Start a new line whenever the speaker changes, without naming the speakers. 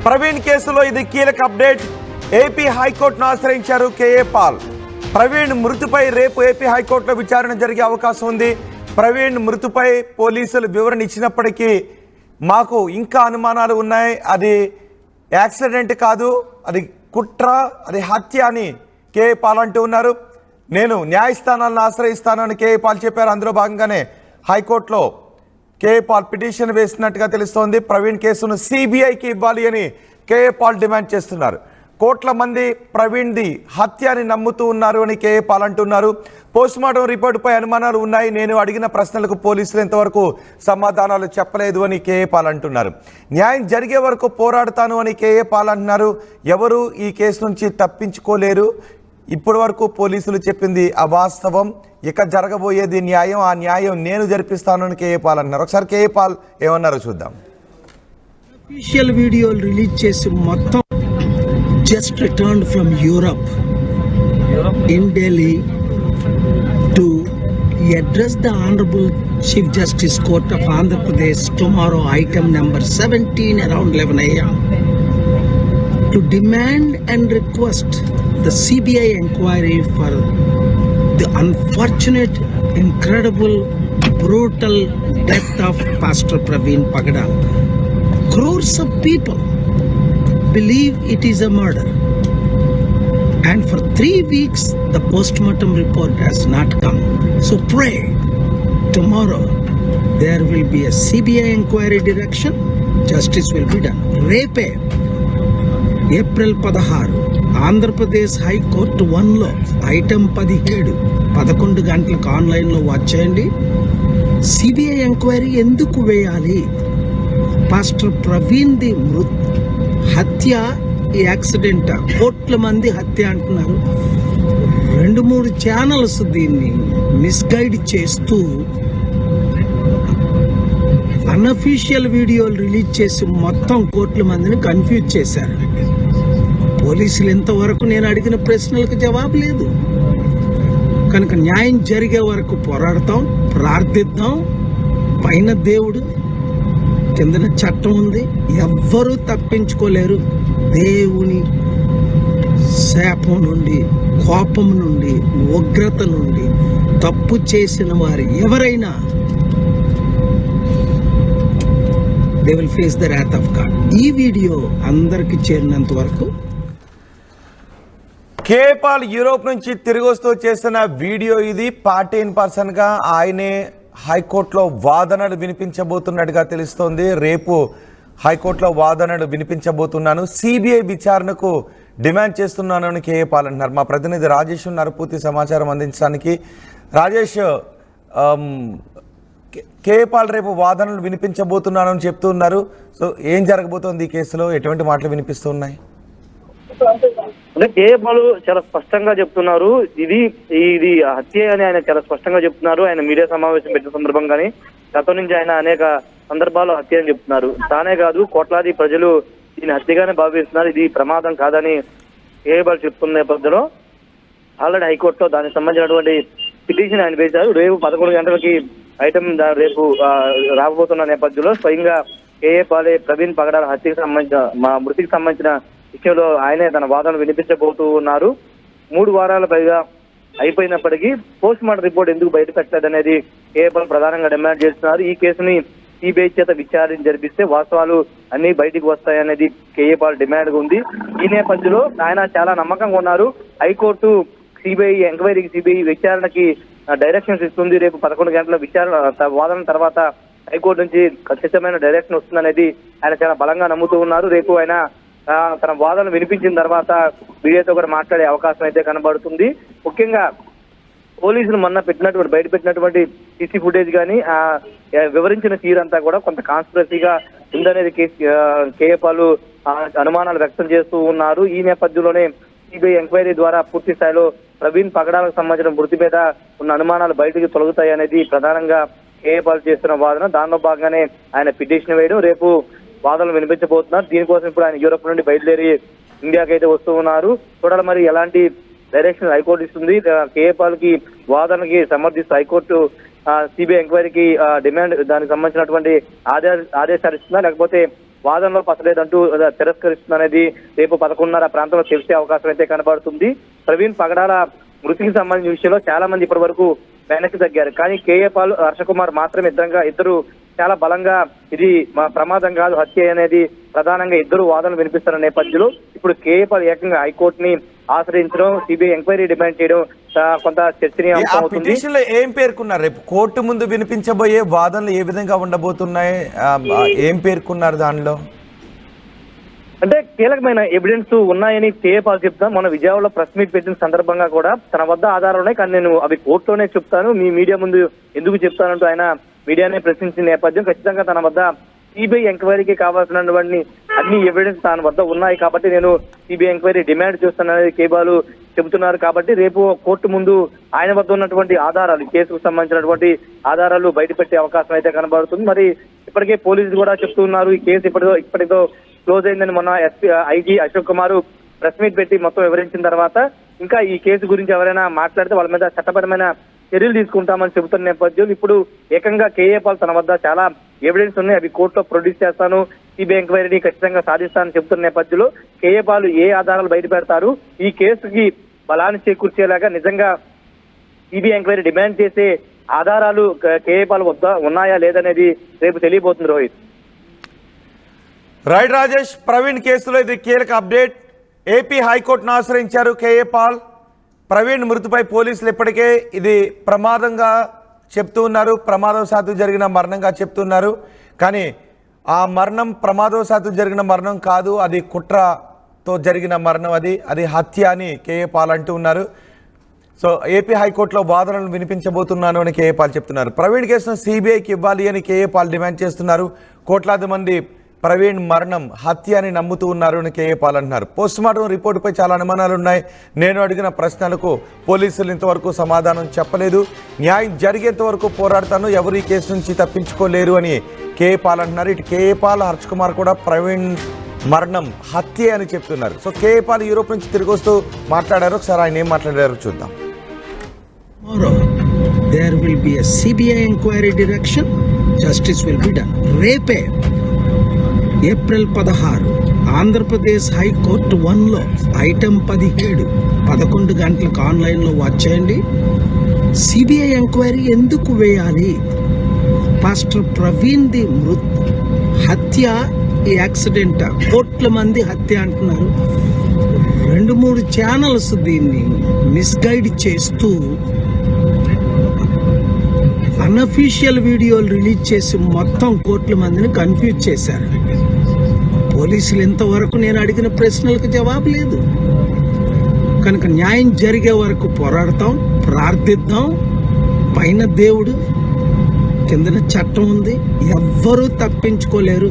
ప్రవీణ్ కేసులో ఇది కీలక అప్డేట్. ఏపీ హైకోర్టును ఆశ్రయించారు కేఏ పాల్. ప్రవీణ్ మృతిపై రేపు ఏపీ హైకోర్టులో విచారణ జరిగే అవకాశం ఉంది. ప్రవీణ్ మృతిపై పోలీసులు వివరణ ఇచ్చినప్పటికీ మాకు ఇంకా అనుమానాలు ఉన్నాయి. అది యాక్సిడెంట్ కాదు, అది కుట్ర, అది హత్య అని కేఏ పాల్ అంటూ ఉన్నారు. నేను న్యాయస్థానాలను ఆశ్రయిస్తానని కేఏ పాల్ చెప్పారు. అందులో భాగంగానే హైకోర్టులో కేఏ పాల్ పిటిషన్ వేసినట్టుగా తెలుస్తోంది. ప్రవీణ్ కేసును సిబిఐకి ఇవ్వాలి అని కేఏ పాల్ డిమాండ్ చేస్తున్నారు. కోట్ల మంది ప్రవీణ్ది హత్య అని నమ్ముతూ ఉన్నారు అని కేఏ పాల్ అంటున్నారు. పోస్టుమార్టం రిపోర్టుపై అనుమానాలు ఉన్నాయి. నేను అడిగిన ప్రశ్నలకు పోలీసులు ఇంతవరకు సమాధానాలు చెప్పలేదు అని కేఏ పాల్ అంటున్నారు. న్యాయం జరిగే వరకు పోరాడతాను అని కేఏ పాల్ అంటున్నారు. ఎవరు ఈ కేసు నుంచి తప్పించుకోలేరు. ఇప్పటి వరకు పోలీసులు చెప్పింది అవాస్తవం. ఇక జరగబోయేది న్యాయం. ఆ న్యాయం నేను జరిపిస్తాను అని కేఏ పాల్ అన్నారు. ఒకసారి కేఏ పాల్ ఏమన్నారో చూద్దాం.
అఫీషియల్ వీడియోలు రిలీజ్ చేసి మొత్తం just returned from Europe in Delhi to address the Honorable Chief Justice Court of Andhra Pradesh tomorrow, item number 17 around 11 a.m. to demand and request the CBI inquiry for the unfortunate, incredible, brutal death of Pastor Praveen Pagada. Crores of people believe it is a murder, and for 3 weeks the postmortem report has not come. So pray tomorrow there will be a CBI inquiry direction. Justice will be done. Repe April 16 Andhra Pradesh High Court 1 లో item 17 గంటలకు online లో watch చేయండి. CBI enquiry ఎందుకు వేయాలి? Pastor Praveen the హత్య accident, కోట్ల మంది హత్య అంటున్నారు. 2-3 ఛానల్స్ దీన్ని మిస్గైడ్ చేస్తూ అన్అఫీషియల్ వీడియోలు రిలీజ్ చేసి మొత్తం కోట్ల మందిని కన్ఫ్యూజ్ చేశారు. పోలీసులు ఇంతవరకు నేను అడిగిన ప్రశ్నలకు జవాబు లేదు. కనుక న్యాయం జరిగే వరకు పోరాడతాం, ప్రార్థిద్దాం. పైన దేవుడు, కిందన చట్టం ఉంది. ఎవ్వరూ తప్పించుకోలేరు. దేవుని శాపం నుండి, కోపం నుండి, ఉగ్రత నుండి తప్పు చేసిన వారు ఎవరైనా they will face the Rath of God. ఈ వీడియో అందరికి చేరినంత వరకు
కేఏ పాల్ యూరోప్ నుంచి తిరిగి వస్తూ చేసిన వీడియో ఇది. పార్టీ ఇన్ పర్సన్గా ఆయనే హైకోర్టులో వాదనలు వినిపించబోతున్నట్టుగా తెలుస్తోంది. రేపు హైకోర్టులో వాదనలు వినిపించబోతున్నాను, సిబిఐ విచారణకు డిమాండ్ చేస్తున్నాను అని కేఏ పాల్ అంటున్నారు. మా ప్రతినిధి రాజేష్ ఉన్నారు పూర్తి సమాచారం అందించడానికి. రాజేష్, కేఏ పాల్ రేపు వాదనలు వినిపించబోతున్నాను అని చెప్తున్నారు. సో ఏం జరగబోతోంది ఈ కేసులో? ఎటువంటి మాటలు వినిపిస్తున్నాయి?
అంటే కేఏ పాల్ చాలా స్పష్టంగా చెప్తున్నారు. ఇది హత్య అని ఆయన చాలా స్పష్టంగా చెప్తున్నారు. ఆయన మీడియా సమావేశం పెట్టిన సందర్భంగానే గతం నుంచి ఆయన అనేక సందర్భాల్లో హత్య అని చెప్తున్నారు. తానే కాదు, కోట్లాది ప్రజలు దీని హత్యగానే భావిస్తున్నారు. ఇది ప్రమాదం కాదని కేఏ పాల్ చెప్తున్న నేపథ్యంలో ఆల్రెడీ హైకోర్టులో దానికి సంబంధించినటువంటి పిటిషన్ ఆయన వేశారు. రేపు 11 గంటలకి ఐటమ్ రేపు రాబోతున్న నేపథ్యంలో స్వయంగా కేఏ పాలే ప్రవీణ్ పగడాల హత్యకు సంబంధించిన మృతికి సంబంధించిన విషయంలో ఆయనే తన వాదనలు వినిపించబోతూ ఉన్నారు. 3 వారాల పైగా అయిపోయినప్పటికీ పోస్ట్ మార్టం రిపోర్ట్ ఎందుకు బయట పెట్టలేదనేది కేఏ పాల్ ప్రధానంగా డిమాండ్ చేస్తున్నారు. ఈ కేసుని సిబిఐ చేత విచారణ జరిపిస్తే వాస్తవాలు అన్ని బయటికి వస్తాయనేది కేఏ పాల్ డిమాండ్ ఉంది. ఈ నేపథ్యంలో ఆయన చాలా నమ్మకంగా ఉన్నారు. హైకోర్టు సిబిఐ ఎంక్వైరీకి, సిబిఐ విచారణకి డైరెక్షన్స్ ఇస్తుంది. రేపు 11 గంటల వాదన తర్వాత హైకోర్టు నుంచి ఖచ్చితమైన డైరెక్షన్ వస్తుందనేది ఆయన చాలా బలంగా నమ్ముతూ ఉన్నారు. రేపు ఆయన తన వాదనలు వినిపించిన తర్వాత మీడియాతో కూడా మాట్లాడే అవకాశం అయితే కనబడుతుంది. ముఖ్యంగా పోలీసులు మొన్న బయట పెట్టినటువంటి సీసీ ఫుటేజ్ కానీ వివరించిన తీరంతా కూడా కొంత కాన్స్పిరసీగా ఉందనేది కేఏ పాల్ అనుమానాలు వ్యక్తం చేస్తూ ఉన్నారు. ఈ నేపథ్యంలోనే సిబిఐ ఎంక్వైరీ ద్వారా పూర్తి స్థాయిలో ప్రవీణ్ పగడాలకు సంబంధించిన మృతి మీద ఉన్న అనుమానాలు బయటకు తొలగుతాయి అనేది ప్రధానంగా కేఏ పాల్ చేస్తున్న వాదన. దానిలో భాగంగానే ఆయన పిటిషన్ వేయడం, రేపు వాదనలు వినిపించబోతున్నారు. దీనికోసం ఇప్పుడు ఆయన యూరోప్ నుండి బయలుదేరి ఇండియాకి అయితే వస్తూ ఉన్నారు. చూడాలి మరి ఎలాంటి డైరెక్షన్ హైకోర్టు ఇస్తుంది. కేఏ పాల్ కి వాదనకి సమర్థిస్తూ హైకోర్టు సిబిఐ ఎంక్వైరీకి డిమాండ్ దానికి సంబంధించినటువంటి ఆదేశాలు ఇస్తుందా, లేకపోతే వాదనలో పసలేదంటూ తిరస్కరిస్తుందనేది రేపు 11:30 ప్రాంతంలో తెలిసే అవకాశం అయితే కనబడుతుంది. ప్రవీణ్ పగడాల మృతికి సంబంధించిన విషయంలో చాలా మంది ఇప్పటి వరకు వెనక్కి తగ్గారు. కానీ కేఏ పాల్, హర్షకుమార్ మాత్రం ఇద్దరు చాలా బలంగా ఇది ప్రమాదం కాదు, హత్య అనేది ప్రధానంగా ఇద్దరు వాదనలు వినిపిస్తున్న నేపథ్యంలో ఇప్పుడు కేఏ పాల్ ఏకంగా హైకోర్టుని ఆశ్రయించడం, సిబిఐ ఎంక్వైరీ డిమాండ్ చేయడం కొంత చర్చనీయాంశం అవుతుంది.
పిటిషన్ లో ఏం పేర్కొన్నారు? రేపు కోర్టు ముందు వినిపించబోయే వాదనలు ఏ విధంగా ఉండబోతున్నాయి, ఏం పేర్కొన్నారు దానిలో?
అంటే కీలకమైన ఎవిడెన్స్ ఉన్నాయని కేఏ పాల్ చెప్తాం. మన విజయవాడలో ప్రెస్ మీట్ పెట్టిన సందర్భంగా కూడా తన వద్ద ఆధారాలు ఉన్నాయి, కానీ నేను అవి కోర్టులోనే చెప్తాను, మీ మీడియా ముందు ఎందుకు చెప్తానంటూ ఆయన మీడియానే ప్రశ్నించిన నేపథ్యం. ఖచ్చితంగా తన వద్ద సిబిఐ ఎంక్వైరీకి కావాల్సినటువంటి అన్ని ఎవిడెన్స్ తన వద్ద ఉన్నాయి కాబట్టి నేను సిబిఐ ఎంక్వైరీ డిమాండ్ చేస్తాననేది కేబాలు చెబుతున్నారు. కాబట్టి రేపు కోర్టు ముందు ఆయన వద్ద ఉన్నటువంటి ఆధారాలు, కేసుకు సంబంధించినటువంటి ఆధారాలు బయటపెట్టే అవకాశం అయితే కనబడుతుంది. మరి ఇప్పటికే పోలీసులు కూడా చెప్తున్నారు ఈ కేసు ఇప్పటితో క్లోజ్ అయిందని. మొన్న IG Ashok Kumar press meet పెట్టి మొత్తం వివరించిన తర్వాత ఇంకా ఈ కేసు గురించి ఎవరైనా మాట్లాడితే వాళ్ళ మీద చట్టపరమైన చర్యలు తీసుకుంటామని చెబుతున్న నేపథ్యం ఇప్పుడు ఏకంగా కేఏ పాల్ తన వద్ద చాలా ఎవిడెన్స్ ఉన్నాయి, అవి కోర్టులో ప్రొడ్యూస్ చేస్తాను, సిబిఐ ఎంక్వైరీని ఖచ్చితంగా సాధిస్తానని చెబుతున్న నేపథ్యంలో కేఏ పాల్ ఏ ఆధారాలు బయట పెడతారు, ఈ కేసుకి బలాన్ని చేకూర్చేలాగా నిజంగా సిబిఐ ఎంక్వైరీ డిమాండ్ చేసే ఆధారాలు కేఏ పాల్ వద్ద ఉన్నాయా లేదనేది రేపు తెలియబోతుంది. రోహిత్.
రైట్ రాజేష్, ప్రవీణ్ కేసులో ఇది కీలక అప్డేట్. ఏపీ హైకోర్టును ఆశ్రయించారు కేఏ పాల్. ప్రవీణ్ మృతిపై పోలీసులు ఇప్పటికే ఇది ప్రమాదంగా చెప్తూ ఉన్నారు, ప్రమాదవశాత్తు జరిగిన మరణంగా చెప్తున్నారు. కానీ ఆ మరణం ప్రమాదవశాత్తు జరిగిన మరణం కాదు, అది కుట్రతో జరిగిన మరణం, అది హత్య అని కేఏ పాల్ అంటూ ఉన్నారు. సో ఏపీ హైకోర్టులో వాదనలు వినిపించబోతున్నాను అని కేఏ పాల్ చెప్తున్నారు. ప్రవీణ్ కేసును సిబిఐకి ఇవ్వాలి అని కేఏ పాల్ డిమాండ్ చేస్తున్నారు. కోట్లాది మంది ప్రవీణ్ మరణం హత్య అని నమ్ముతూ ఉన్నారు అని కేఏ పాల్ అంటున్నారు. పోస్టుమార్టం రిపోర్టుపై చాలా అనుమానాలు ఉన్నాయి, నేను అడిగిన ప్రశ్నలకు పోలీసులు ఇంతవరకు సమాధానం చెప్పలేదు, న్యాయం జరిగేంత వరకు పోరాడతాను, ఎవరు ఈ కేసు నుంచి తప్పించుకోలేరు అని కేఏ పాల్ అంటున్నారు. ఇటు కేఏ పాల్, హర్ష్ కుమార్ కూడా ప్రవీణ్ మరణం హత్యే అని చెప్తున్నారు. సో కేఏ పాల్ యూరోప్ నుంచి తిరిగి వస్తూ మాట్లాడారు, ఒకసారి ఆయన ఏం మాట్లాడారో చూద్దాం.
There will be a CBI inquiry direction, justice will be done. రేపే ఏప్రిల్ 16 ఆంధ్రప్రదేశ్ హైకోర్టు 1లో ఐటమ్ 17 11 గంటలకు ఆన్లైన్లో వాచ్ చేయండి. సిబిఐ ఎంక్వైరీ ఎందుకు వేయాలి? పాస్టర్ ప్రవీణ్ ది హత్య యాక్సిడెంట్, కోట్ల మంది హత్య అంటున్నారు. 2-3 ఛానల్స్ దీన్ని మిస్గైడ్ చేస్తూ అన్అఫీషియల్ వీడియోలు రిలీజ్ చేసి మొత్తం కోట్ల మందిని కన్ఫ్యూజ్ చేశారు. పోలీసులు ఇంతవరకు నేను అడిగిన ప్రశ్నలకు జవాబు లేదు. కనుక న్యాయం జరిగే వరకు పోరాడతాం, ప్రార్థిద్దాం. పైన దేవుడు, కిందన చట్టం ఉంది, ఎవ్వరూ తప్పించుకోలేరు.